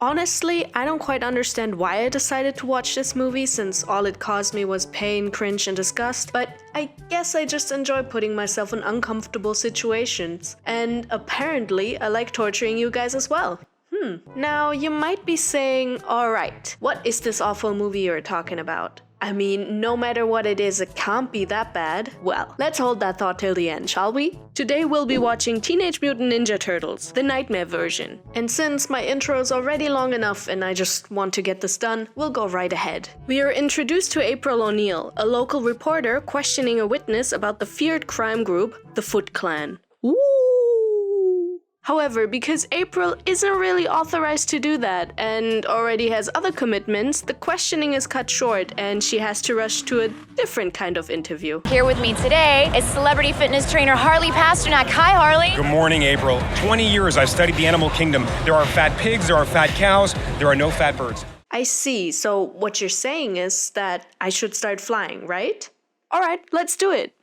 Honestly, I don't quite understand why I decided to watch this movie since all it caused me was pain, cringe, and disgust, but I guess I just enjoy putting myself in uncomfortable situations. And apparently, I like torturing you guys as well. Now, you might be saying, alright, what is this awful movie you're talking about? I mean, no matter what it is, it can't be that bad. Well, let's hold that thought till the end, shall we? Today we'll be watching Teenage Mutant Ninja Turtles, the nightmare version. And since my intro is already long enough and I just want to get this done, we'll go right ahead. We are introduced to April O'Neil, a local reporter questioning a witness about the feared crime group, the Foot Clan. Ooh! However, because April isn't really authorized to do that and already has other commitments, the questioning is cut short and she has to rush to a different kind of interview. Here with me today is celebrity fitness trainer Harley Pasternak. Hi, Harley. Good morning, April. 20 years I've studied the animal kingdom. There are fat pigs, there are fat cows, there are no fat birds. I see. So what you're saying is that I should start flying, right? Alright, let's do it.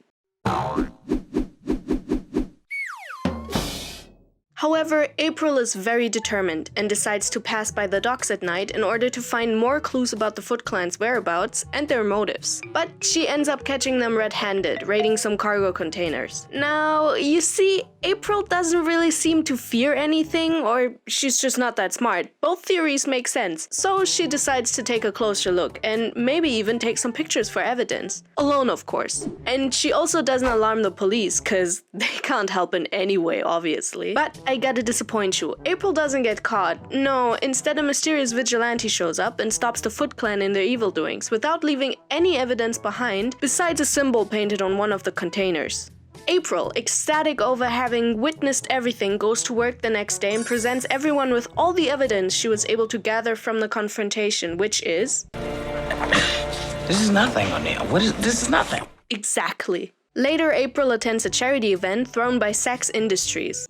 However, April is very determined and decides to pass by the docks at night in order to find more clues about the Foot Clan's whereabouts and their motives. But she ends up catching them red-handed, raiding some cargo containers. Now, you see, April doesn't really seem to fear anything, or she's just not that smart. Both theories make sense, so she decides to take a closer look and maybe even take some pictures for evidence. Alone, of course. And she also doesn't alarm the police, cause they can't help in any way, obviously. But I gotta disappoint you, April doesn't get caught. No, instead a mysterious vigilante shows up and stops the Foot Clan in their evil doings without leaving any evidence behind besides a symbol painted on one of the containers. April, ecstatic over having witnessed everything, goes to work the next day and presents everyone with all the evidence she was able to gather from the confrontation, which is... This is nothing, O'Neil. This is nothing. Exactly. Later, April attends a charity event thrown by Saks Industries,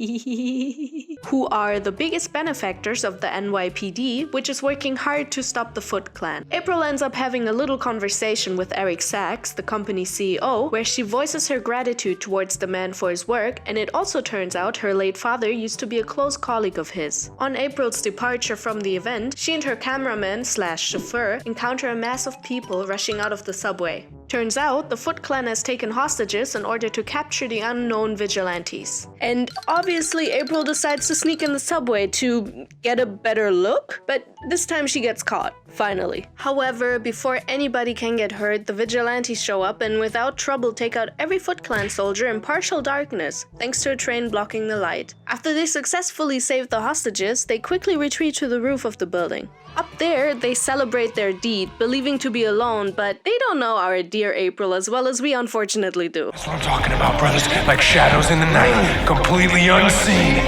who are the biggest benefactors of the NYPD, which is working hard to stop the Foot Clan. April ends up having a little conversation with Eric Saks, the company's CEO, where she voices her gratitude towards the man for his work, and it also turns out her late father used to be a close colleague of his. On April's departure from the event, she and her cameraman/chauffeur encounter a mass of people rushing out of the subway. Turns out, the Foot Clan has taken hostages in order to capture the unknown vigilantes. And obviously April decides to sneak in the subway to get a better look, but this time she gets caught, finally. However, before anybody can get hurt, the vigilantes show up and without trouble take out every Foot Clan soldier in partial darkness, thanks to a train blocking the light. After they successfully save the hostages, they quickly retreat to the roof of the building. Up there, they celebrate their deed, believing to be alone, but they don't know our dear April as well as we unfortunately do. That's what I'm talking about, brothers. Like shadows in the night, completely unseen.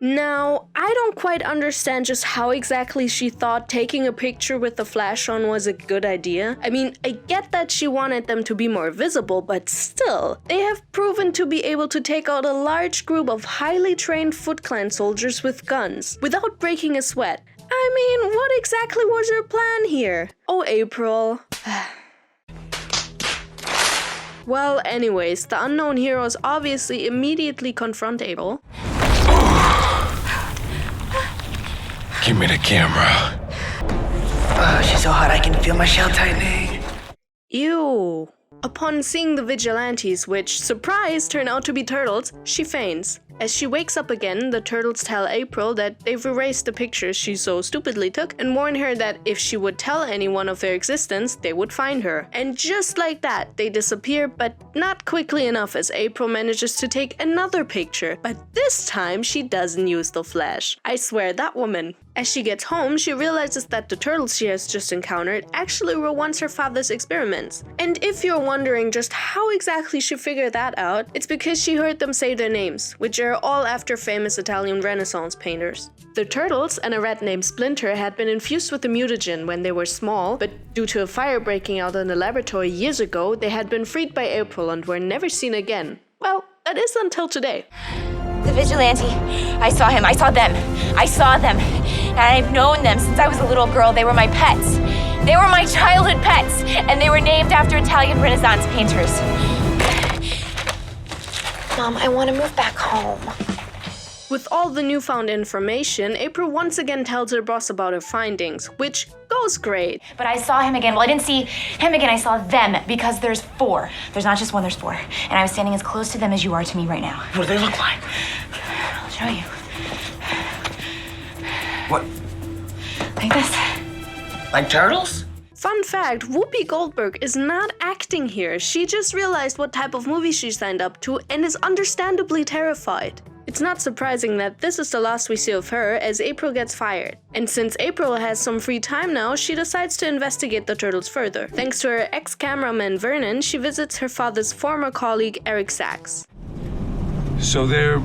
Now, I don't quite understand just how exactly she thought taking a picture with the flash on was a good idea. I mean, I get that she wanted them to be more visible, but still, they have proven to be able to take out a large group of highly trained Foot Clan soldiers with guns, without breaking a sweat. I mean, what exactly was your plan here? Oh, April. Well, anyways, the unknown heroes obviously immediately confront April. Give me the camera. Oh, she's so hot I can feel my shell tightening. Ew. Upon seeing the vigilantes, which, surprise, turn out to be turtles, she faints. As she wakes up again, the turtles tell April that they've erased the pictures she so stupidly took and warn her that if she would tell anyone of their existence, they would find her. And just like that, they disappear, but not quickly enough as April manages to take another picture. But this time, she doesn't use the flash. I swear, that woman. As she gets home, she realizes that the turtles she has just encountered actually were once her father's experiments. And if you're wondering just how exactly she figured that out, it's because she heard them say their names, which are all after famous Italian Renaissance painters. The turtles and a rat named Splinter had been infused with the mutagen when they were small, but due to a fire breaking out in the laboratory years ago, they had been freed by April and were never seen again. Well, that is until today. The vigilante. I saw him. I saw them. And I've known them since I was a little girl. They were my pets. They were my childhood pets. And they were named after Italian Renaissance painters. Mom, I want to move back home. With all the newfound information, April once again tells her boss about her findings, which goes great. But I saw him again. Well, I didn't see him again. I saw them because there's 4. There's not just one, there's 4. And I was standing as close to them as you are to me right now. What do they look like? I'll show you. What? Like this. Like turtles? Fun fact, Whoopi Goldberg is not acting here. She just realized what type of movie she signed up to and is understandably terrified. It's not surprising that this is the last we see of her as April gets fired. And since April has some free time now, she decides to investigate the turtles further. Thanks to her ex-cameraman Vernon, she visits her father's former colleague Eric Sachs. So they're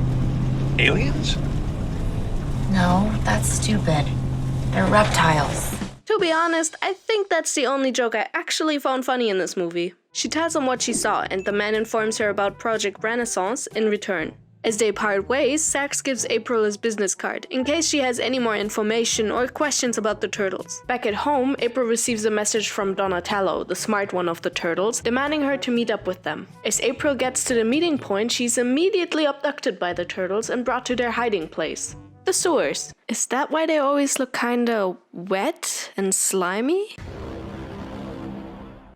aliens? No, that's stupid. They're reptiles. To be honest, I think that's the only joke I actually found funny in this movie. She tells him what she saw, and the man informs her about Project Renaissance in return. As they part ways, Sachs gives April his business card, in case she has any more information or questions about the turtles. Back at home, April receives a message from Donatello, the smart one of the turtles, demanding her to meet up with them. As April gets to the meeting point, she's immediately abducted by the turtles and brought to their hiding place. The sewers. Is that why they always look kinda wet and slimy?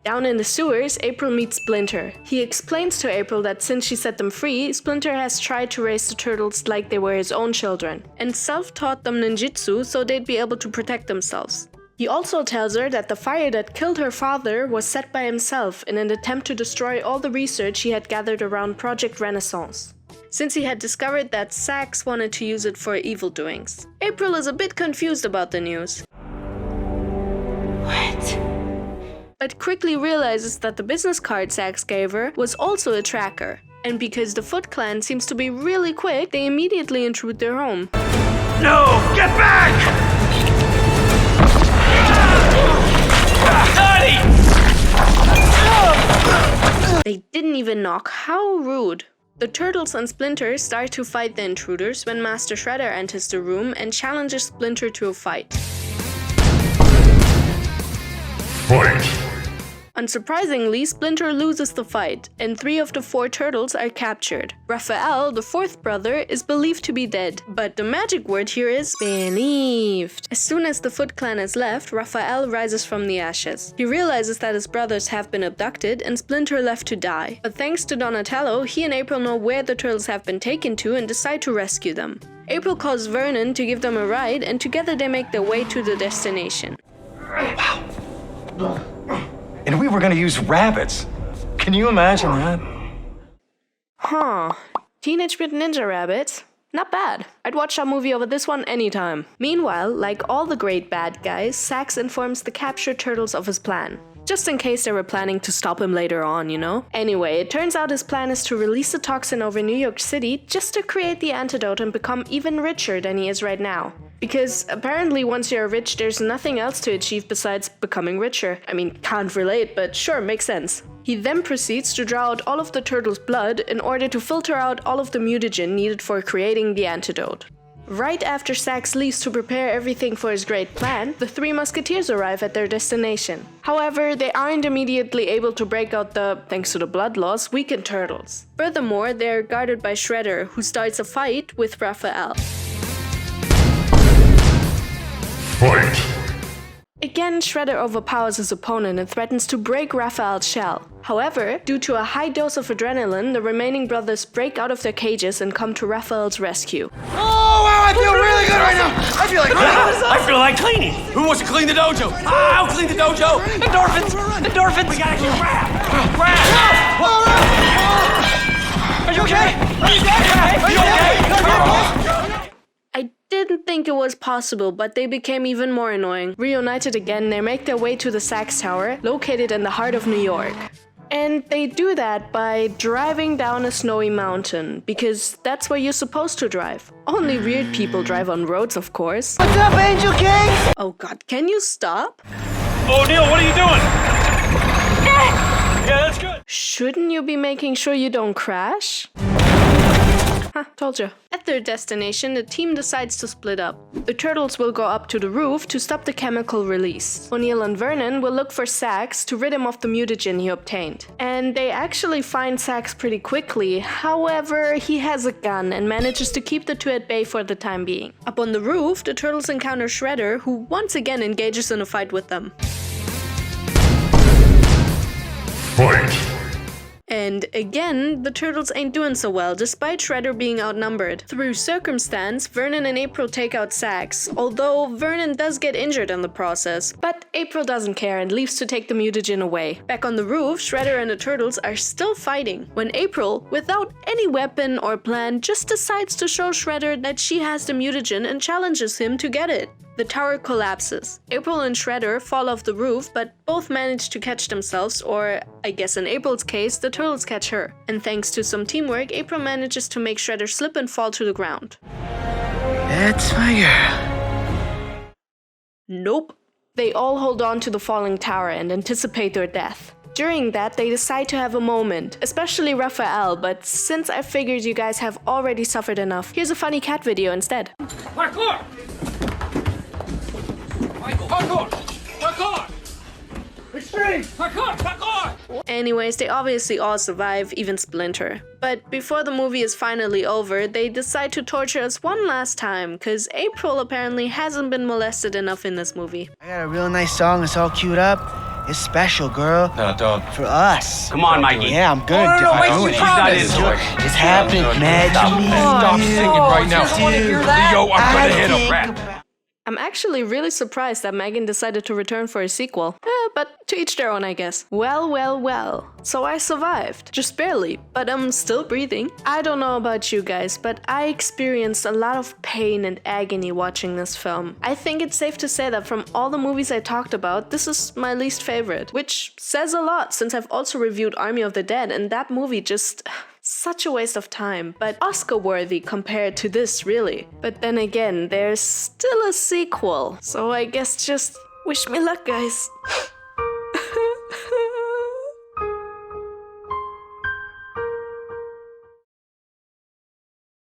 Down in the sewers, April meets Splinter. He explains to April that since she set them free, Splinter has tried to raise the turtles like they were his own children, and self-taught them ninjutsu so they'd be able to protect themselves. He also tells her that the fire that killed her father was set by himself in an attempt to destroy all the research he had gathered around Project Renaissance, since he had discovered that Sachs wanted to use it for evil doings. April is a bit confused about the news, but quickly realizes that the business card Sachs gave her was also a tracker. And because the Foot Clan seems to be really quick, they immediately intrude their home. No! Get back! Daddy! They didn't even knock. How rude. The Turtles and Splinter start to fight the intruders when Master Shredder enters the room and challenges Splinter to a fight. Fight! Unsurprisingly, Splinter loses the fight, and 3 of the 4 turtles are captured. Raphael, the 4th brother, is believed to be dead, but the magic word here is believed. As soon as the Foot Clan is left, Raphael rises from the ashes. He realizes that his brothers have been abducted and Splinter left to die. But thanks to Donatello, he and April know where the turtles have been taken to and decide to rescue them. April calls Vernon to give them a ride, and together they make their way to the destination. Wow. And we were gonna use rabbits. Can you imagine that? Huh. Teenage Mutant Ninja Rabbits? Not bad. I'd watch that movie over this one anytime. Meanwhile, like all the great bad guys, Sachs informs the captured turtles of his plan. Just in case they were planning to stop him later on, you know? Anyway, it turns out his plan is to release the toxin over New York City just to create the antidote and become even richer than he is right now. Because apparently once you're rich, there's nothing else to achieve besides becoming richer. I mean, can't relate, but sure, makes sense. He then proceeds to draw out all of the turtles' blood in order to filter out all of the mutagen needed for creating the antidote. Right after Sachs leaves to prepare everything for his great plan, the 3 musketeers arrive at their destination. However, they aren't immediately able to break out the, thanks to the blood loss, weakened turtles. Furthermore, they're guarded by Shredder, who starts a fight with Raphael. Fight! Again, Shredder overpowers his opponent and threatens to break Raphael's shell. However, due to a high dose of adrenaline, the remaining brothers break out of their cages and come to Raphael's rescue. Oh, wow, I feel really good right now. I feel like I feel like cleaning! Who wants to clean the dojo? I'll clean the dojo. Endorphins! Endorphins! We gotta get Raph! Are you okay? Are you dead? Are you okay? I didn't think it was possible, but they became even more annoying. Reunited again, they make their way to the Sachs Tower, located in the heart of New York. And they do that by driving down a snowy mountain, because that's where you're supposed to drive. Only weird people drive on roads, of course. What's up, Angel King? Oh god, can you stop? Oh, Neil, what are you doing? Yeah, that's good. Shouldn't you be making sure you don't crash? Told you. At their destination, the team decides to split up. The turtles will go up to the roof to stop the chemical release. O'Neill and Vernon will look for Sax to rid him of the mutagen he obtained. And they actually find Sax pretty quickly. However, he has a gun and manages to keep the two at bay for the time being. Up on the roof, the turtles encounter Shredder, who once again engages in a fight with them. Fight! And again, the turtles ain't doing so well, despite Shredder being outnumbered. Through circumstance, Vernon and April take out Sax, although Vernon does get injured in the process. But April doesn't care and leaves to take the mutagen away. Back on the roof, Shredder and the turtles are still fighting, when April, without any weapon or plan, just decides to show Shredder that she has the mutagen and challenges him to get it. The tower collapses. April and Shredder fall off the roof, but both manage to catch themselves, or I guess in April's case, the turtles catch her. And thanks to some teamwork, April manages to make Shredder slip and fall to the ground. That's my girl. Nope. They all hold on to the falling tower and anticipate their death. During that, they decide to have a moment, especially Raphael, but since I figured you guys have already suffered enough, here's a funny cat video instead. Parkour! Parkour! Parkour! Extreme! Parkour! Parkour! Anyways, they obviously all survive, even Splinter. But before the movie is finally over, they decide to torture us one last time, cause April apparently hasn't been molested enough in this movie. I got a real nice song. It's all queued up. It's special, girl. No, dog. For us. Come on, Mikey. Yeah, I'm good. Oh, no, wait, I'm you doing it. promised. It's happening, man. Stop singing right now. Leo, I'm gonna hit a rat. I'm actually really surprised that Megan decided to return for a sequel. But to each their own, I guess. Well. So I survived. Just barely, but I'm still breathing. I don't know about you guys, but I experienced a lot of pain and agony watching this film. I think it's safe to say that from all the movies I talked about, this is my least favorite. Which says a lot, since I've also reviewed Army of the Dead, and that movie just... such a waste of time, but Oscar-worthy compared to this, really. But then again, there's still a sequel, so I guess just wish me luck, guys.